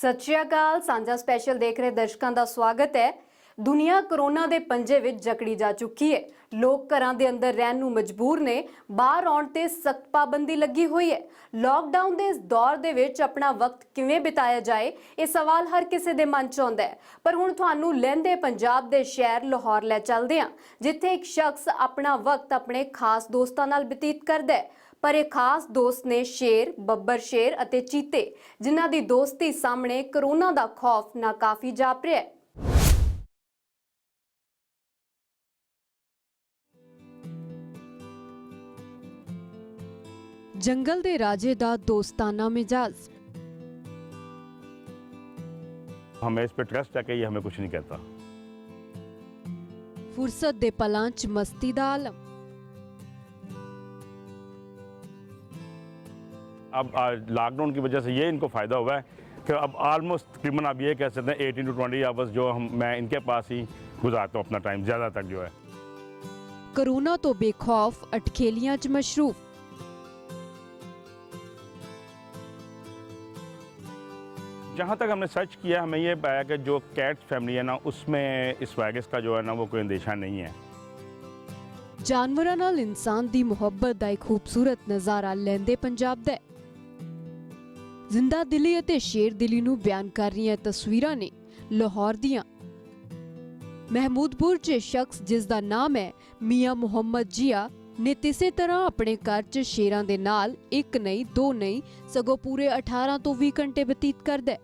ਸਤਿ ਸ਼੍ਰੀ ਅਕਾਲ। ਸਾਂਝਾ ਸਪੈਸ਼ਲ ਦੇਖ ਰਹੇ ਦਰਸ਼ਕਾਂ ਦਾ ਸਵਾਗਤ ਹੈ। ਦੁਨੀਆ ਕਰੋਨਾ ਦੇ ਪੰਜੇ ਵਿੱਚ ਜਕੜੀ ਜਾ ਚੁੱਕੀ ਹੈ। ਲੋਕ ਘਰਾਂ ਦੇ ਅੰਦਰ ਰਹਿਣ ਨੂੰ ਮਜਬੂਰ ਨੇ। ਬਾਹਰ ਆਉਣ ਤੇ ਸਖਤ ਪਾਬੰਦੀ ਲੱਗੀ ਹੋਈ ਹੈ। ਲਾਕਡਾਊਨ ਦੇ ਇਸ ਦੌਰ ਦੇ ਵਿੱਚ ਆਪਣਾ ਵਕਤ ਕਿਵੇਂ ਬਿਤਾਇਆ ਜਾਏ, ਇਹ ਸਵਾਲ ਹਰ ਕਿਸੇ ਦੇ ਮਨ 'ਚ ਆਉਂਦਾ ਹੈ। ਪਰ ਹੁਣ ਤੁਹਾਨੂੰ ਲਹਿੰਦੇ ਪੰਜਾਬ ਦੇ ਸ਼ਹਿਰ ਲਾਹੌਰ ਲੈ ਚੱਲਦੇ ਹਾਂ, ਜਿੱਥੇ ਇੱਕ ਸ਼ਖਸ ਆਪਣਾ ਵਕਤ ਆਪਣੇ ਖਾਸ ਦੋਸਤਾਂ ਨਾਲ ਬਤੀਤ ਕਰਦਾ ਹੈ। ਪਰ ਇਹ ਖਾਸ ਦੋਸਤ ਨੇ ਸ਼ੇਰ, ਬੱਬਰ ਸ਼ੇਰ ਅਤੇ ਚੀਤੇ, ਜਿਨ੍ਹਾਂ ਦੀ ਦੋਸਤੀ ਸਾਹਮਣੇ ਕਰੋਨਾ ਦਾ ਖੌਫ ਨਾਕਾਫੀ ਜਾਪ ਰਿਹਾ ਹੈ। ਜੰਗਲ ਦੇ ਰਾਜੇ ਦਾ ਦੋਸਤਾਨਾ ਮਿजाज। हमें इस पे ट्रस्ट है कि ये हमें कुछ नहीं कहता। फुर्सत दे पलां च मस्ती दा आलम। अब लॉकडाउन की वजह से ये इनको फ़ायदा हुआ है कि अब ऑलमोस्ट तकरीबन आप ये कह सकते हैं 18 to 20 आवर्स जो मैं इनके पास ही गुजारता हूँ अपना टाइम ज़्यादा तक जो है। कोरोना तो बेखौफ अटखेलियां च मशरूफ। जहाँ तक हमने सर्च किया हमें ये पाया कि जो कैट फैमिली है ना, उसमें इस वायरस का जो है ना वो कोई अंदेशा नहीं है। जानवरां नाल इंसान दी मुहब्बत दा एक खूबसूरत नज़ारा लहंदे पंजाब दा है। जिंदा दिली अते शेर दिली नूं बयान कर रही तस्वीरां ने लाहौर दियां। महमूदपुर च शख्स जिसदा नाम है मियां मुहम्मद जिया ने तिसे तरह अपने घर च शेरां दे नाल एक नहीं दो नहीं सगों पूरे 18 तो 20 घंटे बतीत करदा है।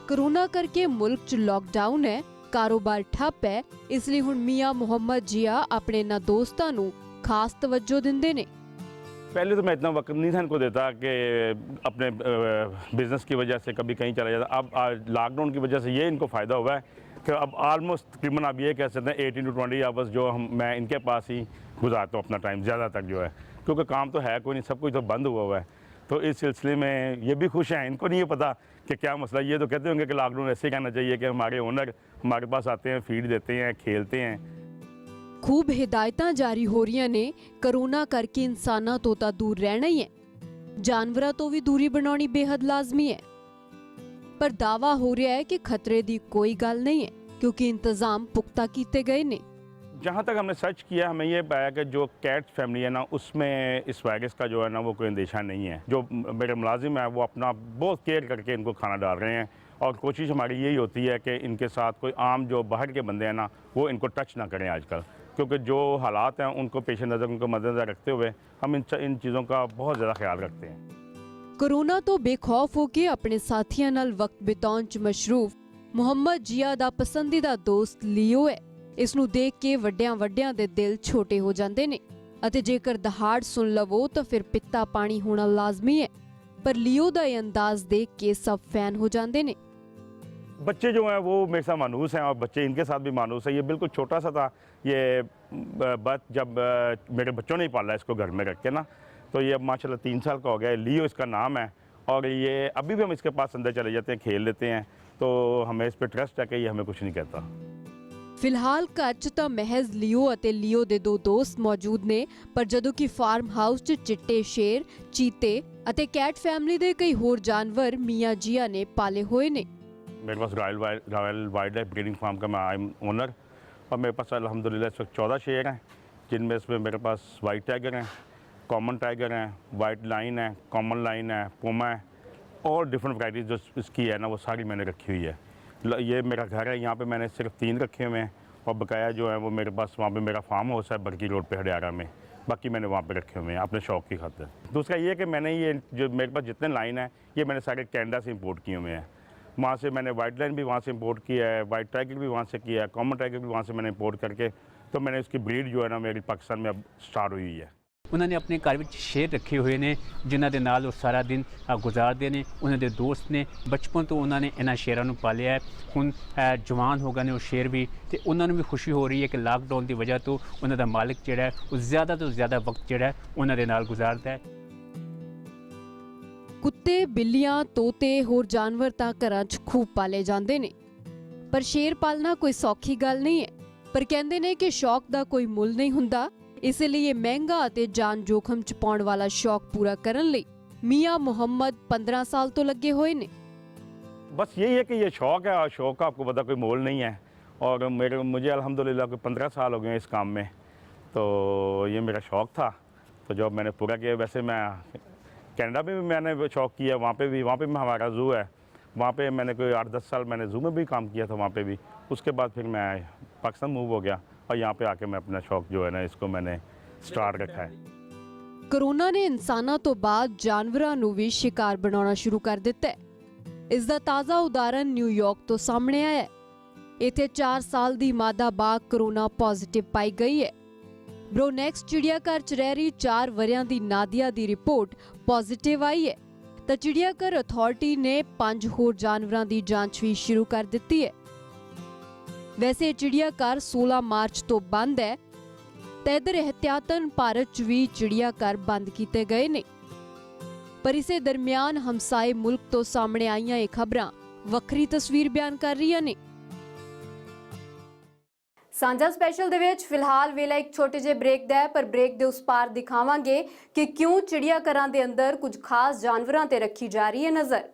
कोरोना करके मुल्क च लॉकडाउन है, कारोबार ठप है, इसलिए हुण मियां मुहम्मद जिया अपने ना दोस्तां नूं खास तवज्जो दिंदे ने। पहले तो मैं इतना वक्त नहीं था इनको देता कि अपने बिज़नेस की वजह से कभी कहीं चला जाता। अब लॉकडाउन की वजह से ये इनको फ़ायदा हुआ है कि अब ऑलमोस्ट तकरीबन आप ये कह सकते हैं 18 to 20 आवर्स जो मैं इनके पास ही गुजारता हूँ अपना टाइम ज़्यादा तक जो है, क्योंकि काम तो है कोई नहीं, सब कुछ तो बंद हुआ है। तो इस सिलसिले में ये भी खुश हैं। इनको नहीं है पता कि क्या मसला। ये तो कहते होंगे कि लॉकडाउन ऐसे कहना चाहिए कि हमारे ओनर हमारे पास आते हैं, फीड देते हैं, खेलते हैं। खूब हिदायतां जारी हो रही ने। कोरोना करके इंसानां तो तां दूर रहना ही है, जानवरां तो भी दूरी बनानी बेहद लाजमी है। पर दावा हो रहा है कि खतरे दी कोई गल नहीं है, क्योंकि इंतजाम पुख्ता कीते गए ने। जहाँ तक हमने सर्च किया हमें ये पाया कि जो कैट फैमिली है ना, उसमें इस वायरस का जो है ना वो कोई अंदेशा नहीं है। जो मेरे मुलाजिम हैं वो अपना बहुत केयर करके इनको खाना डाल रहे हैं, और कोशिश हमारी यही होती है कि इनके साथ कोई आम जो बाहर के बंदे हैं ना वो इनको टच ना करें आजकल, क्योंकि जो हालात हैं उनको पेश नज़र, उनको मद्देनज़र रखते हुए हम इन चीज़ों का बहुत ज़्यादा ख्याल रखते हैं। कोरोना तो बेखौफ होके अपने साथियों नाल वक्त बिताउण च मशरूफ मुहम्मद जिया दा पसंदीदा दोस्त लियो है। इस नूं देख के वड्डियां दे दिल छोटे हो जाते ने, अते जेकर दहाड़ सुन लवो तो फिर पित्ता पानी होना लाजमी है। पर लियो दा ये अंदाज देख के सब फैन हो जाते ने। बच्चे जो हैं वो मेरे साथ मानूस हैं, और बच्चे इनके साथ भी मानूस है। ये बिल्कुल छोटा सा था ये बच, जब मेरे बच्चों ने ही पाला इसको घर में रख के ना, तो ये अब माशाल्लाह 3 साल का हो गया है। लियो इसका नाम है, और ये अभी भी हम इसके पास अंदर चले जाते हैं, खेल लेते हैं। तो हमें इस पर ट्रस्ट है कि ये हमें कुछ नहीं कहता। फिलहाल घर च तां महज लियो अते लियो दे 2 दोस्त मौजूद ने, पर जदों कि फार्म हाउस च चिट्टे शेर, चीते अते कैट फैमिली दे कई होर जानवर मियां जिया ने पाले हुए ने। मेरे पास royal wild life breeding farm का मैं आई एम ओनर, और मेरे पास अल्हम्दुलिल्लाह इस वक्त 14 शेर हैं, जिनमें इसमें मेरे पास वाइट टाइगर हैं, कॉमन टाइगर हैं, वाइट लाइन है, कॉमन लाइन है, पुमा है, और डिफरेंट वैराइटीज़ जो इसकी है ना वो सारी मैंने रखी हुई है। ये मेरा घर है, यहाँ पे मैंने सिर्फ 3 रखे हुए हैं, और बकाया जो है वो मेरे पास वहाँ पे मेरा फार्म हाउस है बरकी रोड पे हडियारा में, बाकी मैंने वहाँ पे रखे हुए हैं अपने शौक़ की खातिर। दूसरा ये कि मैंने ये जो मेरे पास जितने लाइन है ये मैंने सारे कनाडा से इंपोर्ट किए हुए हैं। वहाँ से मैंने वाइट लाइन भी वहाँ से इंपोर्ट किया है, वाइट टाइगर भी वहाँ से किया है, कॉमन टाइगर भी वहाँ से मैंने इंपोर्ट करके, तो मैंने उसकी ब्रीड जो है ना मेरी पाकिस्तान में अब स्टार्ट हुई है। उन्होंने अपने घर में शेर रखे हुए ने, जिन्हों के नाल वो सारा दिन गुजारते हैं। उन्होंने दोस्त ने बचपन तो उन्होंने इन्होंने शेरों को पालिया है। हुण जवान हो गए ने वो शेर भी, तो उन्होंने भी खुशी हो रही है कि लॉकडाउन की वजह तो उन्होंने मालिक जिहड़ा है वो ज़्यादा तो ज़्यादा वक्त जिहड़ा है उन्होंने नाल गुजारता है। कुत्ते, बिल्लियां, तोते होर जानवर तां घरां च खूब पाले जांदे ने, ਪਰ ਸ਼ੇਰ ਪਾਲਣਾ ਕੋਈ ਸੌਖੀ ਗੱਲ ਨਹੀਂ ਹੈ। ਪਰ ਕਹਿੰਦੇ ਨੇ ਕਿ ਸ਼ੌਕ ਦਾ ਕੋਈ ਮੁੱਲ ਨਹੀਂ ਹੁੰਦਾ, ਇਸ ਲਈ ਇਹ ਮਹਿੰਗਾ ਅਤੇ ਜਾਨ ਜੋਖਮ ਚ ਪਾਉਣ ਵਾਲਾ ਸ਼ੌਕ ਪੂਰਾ ਕਰਨ ਲਈ मियां मोहम्मद 15 साल तो लगे हुए ने। बस यही है कि ये शौक़ है और शौक़ का आपको पता कोई मोल नहीं है। और मुझे अल्हम्दुलिल्लाह कोई 15 साल हो गए हैं इस काम में, तो ये मेरा शौक़ था तो जब मैंने पूरा किया। वैसे मैं कनाडा में भी मैंने शौक़ किया, वहाँ पे भी हमारा ज़ू है, वहाँ पे मैंने कोई 8-10 साल मैंने ज़ू में भी काम किया था वहाँ पे भी। उसके बाद फिर मैं पाकिस्तान मूव हो गया और यहाँ पे आके मैं अपना शौक़ जो है ना इसको मैंने स्टार्ट रखा है। कोरोना ने इंसानों तो बाद जानवरों ਨੂੰ भी शिकार बनाना शुरू कर दिता है। इस दा ताज़ा उदाहरण न्यूयॉर्क तो सामने आया है। इत्थे 4 साल दी मादा बाघ कोरोना पॉजिटिव पाई गई है। ब्रोनेक्स चिड़ियाघर च रह रही 4 वरियां दी नादिया दी रिपोर्ट पॉजिटिव आई है। तो चिड़ियाघर अथॉरिटी ने 5 होर जानवरों की जांच भी शुरू कर दी है। वैसे चिड़ियाघर 16 मार्च तो बंद है, तो इधर एहतियातन भारत च भी चिड़ियाघर बंद किए गए ने। पर इसे दरमियान हमसाए मुल्क तो सामने आईयां ये खबरां वक्री तस्वीर बयान कर रही ने। सांझा स्पैशल दे विच फिलहाल वेला एक छोटे जे ब्रेक दा है, पर ब्रेक दे उस पार दिखावांगे कि क्यों चिड़ियाघरां दे अंदर कुछ खास जानवरां ते रखी जा रही है नज़र।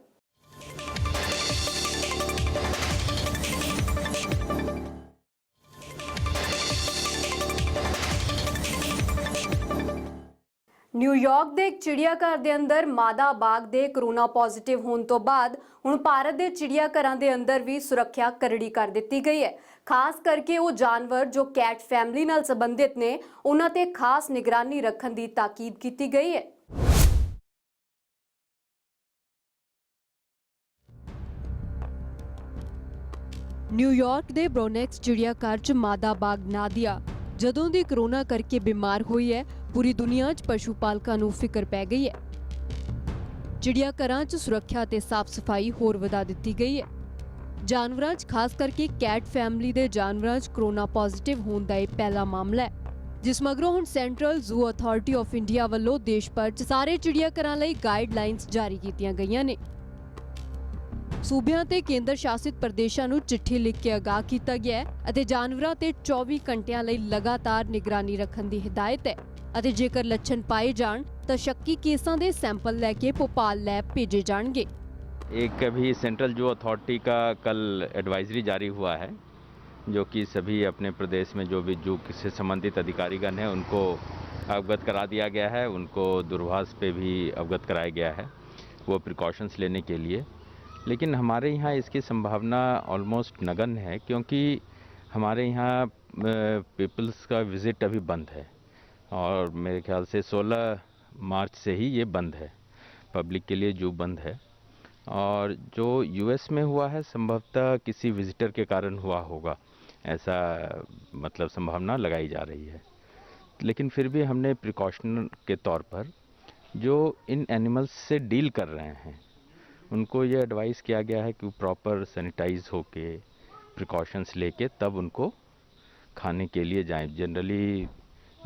न्यूयॉर्क ਦੇ ਇੱਕ ਚਿੜੀਆਘਰ ਦੇ ਅੰਦਰ ਮਾਦਾ ਬਾਘ ਦੇ ਕਰੋਨਾ ਪੋਜ਼ਿਟਿਵ ਹੋਣ ਤੋਂ ਬਾਅਦ ਹੁਣ ਭਾਰਤ ਦੇ ਚਿੜੀਆਘਰਾਂ ਦੇ ਅੰਦਰ ਵੀ ਸੁਰੱਖਿਆ ਕਰੜੀ ਕਰ ਦਿੱਤੀ ਗਈ ਹੈ। ਖਾਸ ਕਰਕੇ ਉਹ ਜਾਨਵਰ ਜੋ ਕੈਟ ਫੈਮਿਲੀ ਨਾਲ ਸੰਬੰਧਿਤ ਨੇ ਉਹਨਾਂ ਤੇ ਖਾਸ ਨਿਗਰਾਨੀ ਰੱਖਣ ਦੀ ਤਾਕੀਦ ਕੀਤੀ ਗਈ ਹੈ। न्यूयॉर्क ਦੇ ब्रोनेक्स चिड़ियाघर च मादा बाघ नादिया ਜਦੋਂ ਦੀ ਕਰੋਨਾ ਕਰਕੇ ਬਿਮਾਰ ਹੋਈ ਹੈ, पूरी दुनिया च पशु पालकां नूं फिकर पै गई है। चिड़ियाघरां च सुरक्षा ते साफ सफाई होर वधा दित्ती गई है। जानवरां च खास करके कैट फैमिली दे जानवरां च कोरोना पॉजिटिव होण दा इह पहला मामला है, जिस मगरों हुण central zoo authority of India वल्लों देश भर च सारे चिड़ियाघरां लई गाइडलाइनस जारी कीतियां गईयां ने। सूबियां ते केंद्र शासित प्रदेशां नूं चिट्ठी लिख के आगाह कीता गया है अते जानवरां ते 24 घंटियां लई लगातार निगरानी रखण दी हिदायत है। ਅਤੇ ਜੇਕਰ ਲੱਛਣ ਪਾਏ ਜਾਣ ਤਾਂ ਸ਼ੱਕੀ ਕੇਸਾਂ ਦੇ सैंपल लेके भोपाल लैब भेजे जाएंगे। एक अभी सेंट्रल जू अथॉरिटी का कल एडवाइजरी जारी हुआ है, जो कि सभी अपने प्रदेश में जो भी जू से संबंधित अधिकारीगण हैं उनको अवगत करा दिया गया है। उनको दूरभाष पे भी अवगत कराया गया है वो प्रिकॉशंस लेने के लिए। लेकिन हमारे यहाँ इसकी संभावना ऑलमोस्ट नगण्य है, क्योंकि हमारे यहाँ पीपल्स का विज़िट अभी बंद है और मेरे ख्याल से 16 मार्च से ही ये बंद है, पब्लिक के लिए जू बंद है। और जो यूएस में हुआ है संभवतः किसी विजिटर के कारण हुआ होगा, ऐसा मतलब संभावना लगाई जा रही है। लेकिन फिर भी हमने प्रिकॉशन के तौर पर जो इन एनिमल्स से डील कर रहे हैं उनको ये एडवाइस किया गया है कि प्रॉपर सैनिटाइज होके प्रिकॉशंस लेके तब उनको खाने के लिए जाएं। जनरली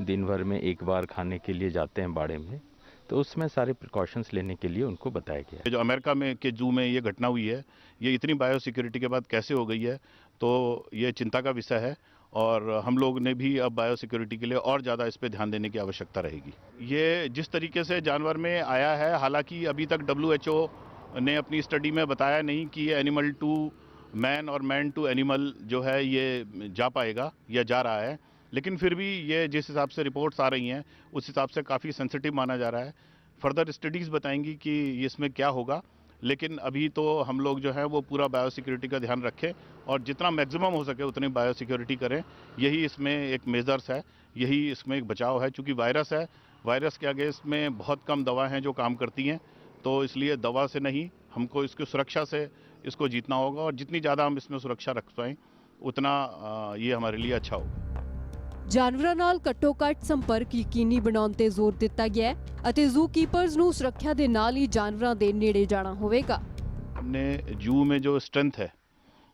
दिन भर में एक बार खाने के लिए जाते हैं बाड़े में, तो उसमें सारे प्रिकॉशंस लेने के लिए उनको बताया गया है। जो अमेरिका में के जू में ये घटना हुई है, ये इतनी बायोसिक्योरिटी के बाद कैसे हो गई है, तो ये चिंता का विषय है और हम लोग ने भी अब बायोसिक्योरिटी के लिए और ज़्यादा इस पर ध्यान देने की आवश्यकता रहेगी। ये जिस तरीके से जानवर में आया है, हालांकि अभी तक WHO ने अपनी स्टडी में बताया नहीं कि ये एनिमल टू मैन और मैन टू एनिमल जो है ये जा पाएगा या जा रहा है। लेकिन फिर भी ये जिस हिसाब से रिपोर्ट्स आ रही हैं उस हिसाब से काफ़ी सेंसिटिव माना जा रहा है। फर्दर स्टडीज़ बताएंगी कि इसमें क्या होगा, लेकिन अभी तो हम लोग जो है वो पूरा बायोसिक्योरिटी का ध्यान रखें और जितना मैक्सिमम हो सके उतनी बायोसिक्योरिटी करें। यही इसमें एक मेजर्स है, यही इसमें एक बचाव है। चूँकि वायरस है, वायरस के अगेंस्ट में बहुत कम दवा हैं जो काम करती हैं, तो इसलिए दवा से नहीं, हमको इसकी सुरक्षा से इसको जीतना होगा और जितनी ज़्यादा हम इसमें सुरक्षा रख पाएँ उतना ये हमारे लिए अच्छा होगा। जानवरां नाल घट्टो घੱਟ संपर्क यकीनी बनाउण ते जोर दिता गया है ਅਤੇ ਜ਼ੂ ਕੀਪਰਸ ਨੂੰ ਸੁਰੱਖਿਆ ਦੇ ਨਾਲ ਹੀ जानवरां ਦੇ ਨੇੜੇ जाना होवेगा। हमने जू में जो स्ट्रेंथ है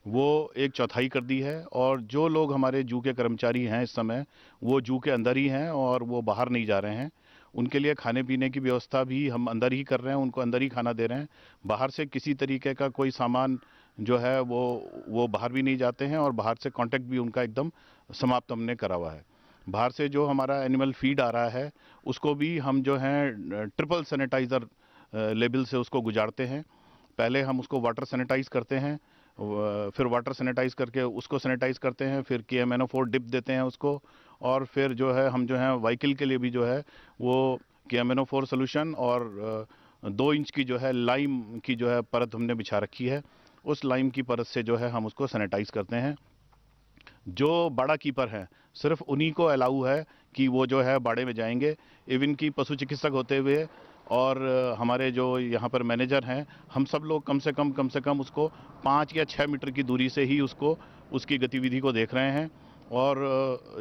वो 1/4 कर दी है और जो लोग हमारे जू के कर्मचारी हैं इस समय वो जू के अंदर ही हैं और वो बाहर नहीं जा रहे हैं। उनके लिए खाने पीने की व्यवस्था भी हम अंदर ही कर रहे हैं, उनको अंदर ही खाना दे रहे हैं। बाहर से किसी तरीके का कोई सामान जो है वो बाहर भी नहीं जाते हैं, और बाहर से कांटेक्ट भी उनका एकदम समाप्त हमने करा हुआ है। बाहर से जो हमारा एनिमल फीड आ रहा है उसको भी हम जो है ट्रिपल सैनिटाइज़र लेवल से उसको गुजारते हैं। पहले हम उसको वाटर सैनिटाइज करते हैं, फिर वाटर सैनिटाइज करके उसको सैनिटाइज करते हैं, फिर KMNO4 डिप देते हैं उसको, और फिर जो है हम जो है व्हीकल के लिए भी जो है वो KMNO4 सोल्यूशन और 2 इंच की जो है लाइम की जो है परत हमने बिछा रखी है। उस लाइम की परत से जो है हम उसको सैनिटाइज करते हैं। जो बाड़ा कीपर हैं सिर्फ उन्हीं को अलाउ है कि वो जो है बाड़े में जाएंगे। इवन की पशु चिकित्सक होते हुए और हमारे जो यहाँ पर मैनेजर हैं, हम सब लोग कम से कम उसको 5 या 6 मीटर की दूरी से ही उसकी गतिविधि को देख रहे हैं। और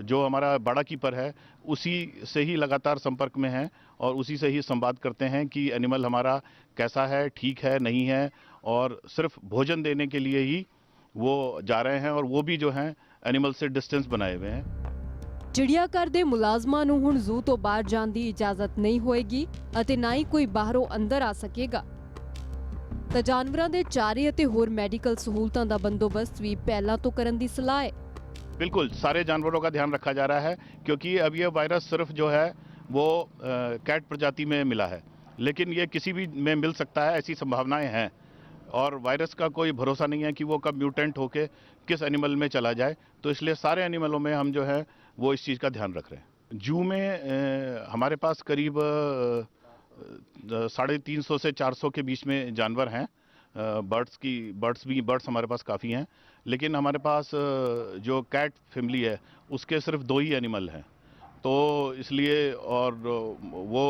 जो हमारा बाड़ा कीपर है उसी से ही लगातार संपर्क में है और उसी से ही संवाद करते हैं कि एनिमल हमारा कैसा है, ठीक है, नहीं है। और सिर्फ भोजन देने के लिए ही वो जा रहे हैं, और वो भी जो हैं एनिमल से डिस्टेंस बनाए हुए हैं। ਚਿੜੀਆਘਰ ਦੇ ਮੁਲਾਜ਼ਮਾਂ ਨੂੰ ਹੁਣ ਜ਼ੂ ਤੋਂ ਬਾਹਰ ਜਾਣ ਦੀ ਇਜਾਜ਼ਤ ਨਹੀਂ ਹੋਏਗੀ ਅਤੇ ਨਾ ਹੀ ਕੋਈ ਬਾਹਰੋਂ ਅੰਦਰ ਆ ਸਕੇਗਾ। ਤਾਂ ਜਾਨਵਰਾਂ ਦੇ ਚਾਰੇ ਅਤੇ ਹੋਰ ਮੈਡੀਕਲ ਸਹੂਲਤਾਂ ਦਾ ਬੰਦੋਬਸਤ ਵੀ ਪਹਿਲਾਂ ਤੋਂ ਕਰਨ ਦੀ ਸਲਾਹ ਹੈ। बिल्कुल सारे जानवरों का ध्यान रखा जा रहा है, क्योंकि अब ये वायरस सिर्फ जो है वो कैट प्रजाति में मिला है, लेकिन ये किसी भी में मिल सकता है, ऐसी संभावनाएं हैं। और वायरस का कोई भरोसा नहीं है कि वो कब म्यूटेंट होके किस एनिमल में चला जाए, तो इसलिए सारे एनिमलों में हम जो है वो इस चीज़ का ध्यान रख रहे हैं। जू में हमारे पास करीब 350 से 400 के बीच में जानवर हैं। बर्ड्स हमारे पास काफ़ी हैं, लेकिन हमारे पास जो कैट फैमिली है उसके सिर्फ 2 ही एनिमल हैं, तो इसलिए और वो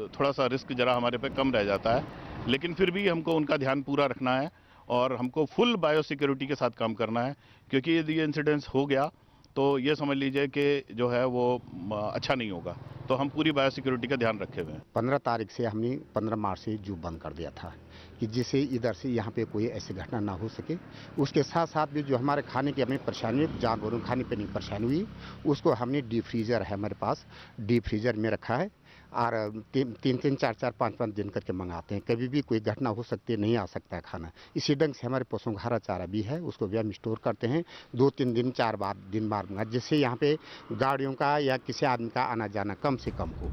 थोड़ा सा रिस्क जरा हमारे पे कम रह जाता है। लेकिन फिर भी हमको उनका ध्यान पूरा रखना है और हमको फुल बायोसिक्योरिटी के साथ काम करना है, क्योंकि यदि ये इंसिडेंस हो गया तो ये समझ लीजिए कि जो है वो अच्छा नहीं होगा। तो हम पूरी बायोसिक्योरिटी का ध्यान रखे हुए हैं। 15 तारीख से हमने 15 मार्च से जू बंद कर दिया था कि जिससे इधर से यहाँ पे कोई ऐसी घटना ना हो सके। उसके साथ साथ भी जो हमारे खाने की हमें परेशानी, जानवरों खाने पीने की परेशानी हुई, उसको हमने डीप फ्रीज़र है हमारे पास, डीप फ्रीज़र में रखा है और 3-3, 4-4, 5-5 दिन करके मंगाते हैं। कभी भी कोई घटना हो सकती है, नहीं आ सकता है खाना। इसी ढंग से हमारे पशुओं का हरा चारा भी है, उसको भी हम स्टोर करते हैं 2-3 दिन 4 दिन बार मंगा, जिससे यहाँ पे गाड़ियों का या किसी आदमी का आना जाना कम से कम हो।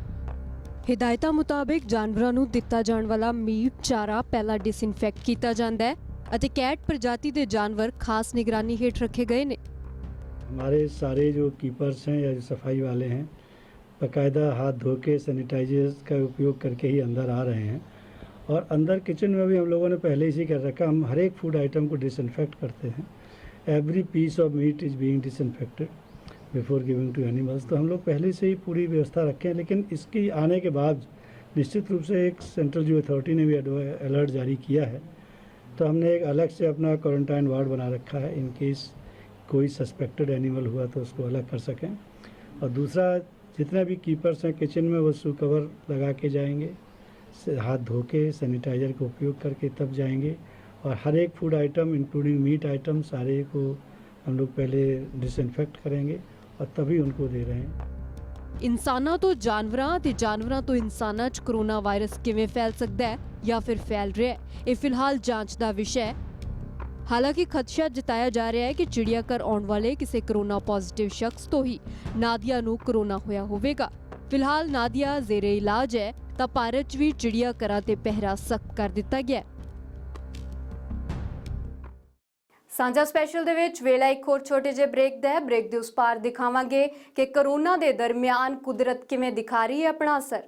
ਹਿਦਾਇਤਾਂ ਮੁਤਾਬਿਕ ਜਾਨਵਰਾਂ ਨੂੰ ਦਿੱਤਾ ਜਾਣ ਵਾਲਾ ਮੀਟ ਚਾਰਾ ਪਹਿਲਾਂ ਡਿਸਇਨਫੈਕਟ ਕੀਤਾ ਜਾਂਦਾ ਹੈ ਅਤੇ ਕੈਟ ਪ੍ਰਜਾਤੀ ਦੇ ਜਾਨਵਰ ਖਾਸ ਨਿਗਰਾਨੀ ਹੇਠ ਰੱਖੇ ਗਏ ਨੇ। हमारे सारे जो कीपर्स हैं या जो सफाई वाले हैं बाकायदा हाथ धो के सैनिटाइजर्स का उपयोग करके ही अंदर आ रहे हैं। और अंदर किचन में भी हम लोगों ने पहले ही कर रखा, हम हर एक फूड आइटम को डिसइंफेक्ट करते हैं। Every piece of meat is being disinfected before giving to animals. तो हम लोग पहले से ही पूरी व्यवस्था रखे हैं, लेकिन इसकी आने के बाद निश्चित रूप से एक सेंट्रल जू अथॉरिटी ने भी अलर्ट जारी किया है, तो हमने एक अलग से अपना क्वारंटाइन वार्ड बना रखा है इन केस कोई सस्पेक्टेड एनिमल हुआ तो उसको अलग कर सकें। और दूसरा, जितने भी कीपर्स हैं किचन में वो शू कवर लगा के जाएंगे, हाथ धो के सैनिटाइज़र का उपयोग करके तब जाएंगे। और हर एक food item including meat item सारे को हम लोग पहले डिसइंफेक्ट करेंगे और तभी उनको दे रहे हैं। ਇਨਸਾਨਾਂ ਤੋਂ ਜਾਨਵਰਾਂ ਤੇ ਜਾਨਵਰਾਂ ਤੋਂ ਇਨਸਾਨਾਂ 'ਚ ਕਰੋਨਾ ਵਾਇਰਸ ਕਿਵੇਂ ਫੈਲ ਸਕਦਾ ਹੈ ਜਾਂ ਫਿਰ ਫੈਲ ਰਿਹਾ ਹੈ, ਇਹ ਫਿਲਹਾਲ ਜਾਂਚ ਦਾ ਵਿਸ਼ਾ ਹੈ। ਹਾਲਾਂਕਿ ਖਦਸ਼ਾ ਜਤਾਇਆ ਜਾ ਰਿਹਾ ਹੈ ਕਿ ਚਿੜੀਆਘਰ ਆਉਣ ਵਾਲੇ ਕਿਸੇ ਕਰੋਨਾ ਪੋਜ਼ਿਟਿਵ ਸ਼ਖਸ ਤੋਂ ਹੀ ਨਾਦੀਆ ਨੂੰ ਕਰੋਨਾ ਹੋਇਆ ਹੋਵੇਗਾ। ਫਿਲਹਾਲ ਨਾਦੀਆ ਜ਼ੇਰੇ ਇਲਾਜ ਹੈ, ਤਾਂ ਭਾਰਤ 'ਚ ਵੀ ਚਿੜੀਆਘਰਾਂ ਤੇ ਪਹਿਰਾ ਸਖਤ ਕਰ ਦਿੱਤਾ ਗਿਆ ਹੈ। ਸਾਂਝਾ ਸਪੈਸ਼ਲ ਦੇ ਵਿੱਚ ਵੇਲਾ ਇੱਕ ਹੋਰ ਛੋਟੇ ਜਿਹੇ ਬ੍ਰੇਕ ਦਾ ਹੈ। ਬ੍ਰੇਕ ਦੇ ਉਸ ਪਾਰ ਦਿਖਾਵਾਂਗੇ ਕਿ ਕਰੋਨਾ ਦੇ ਦਰਮਿਆਨ ਕੁਦਰਤ ਕਿਵੇਂ ਦਿਖਾ ਰਹੀ ਹੈ ਆਪਣਾ ਅਸਰ।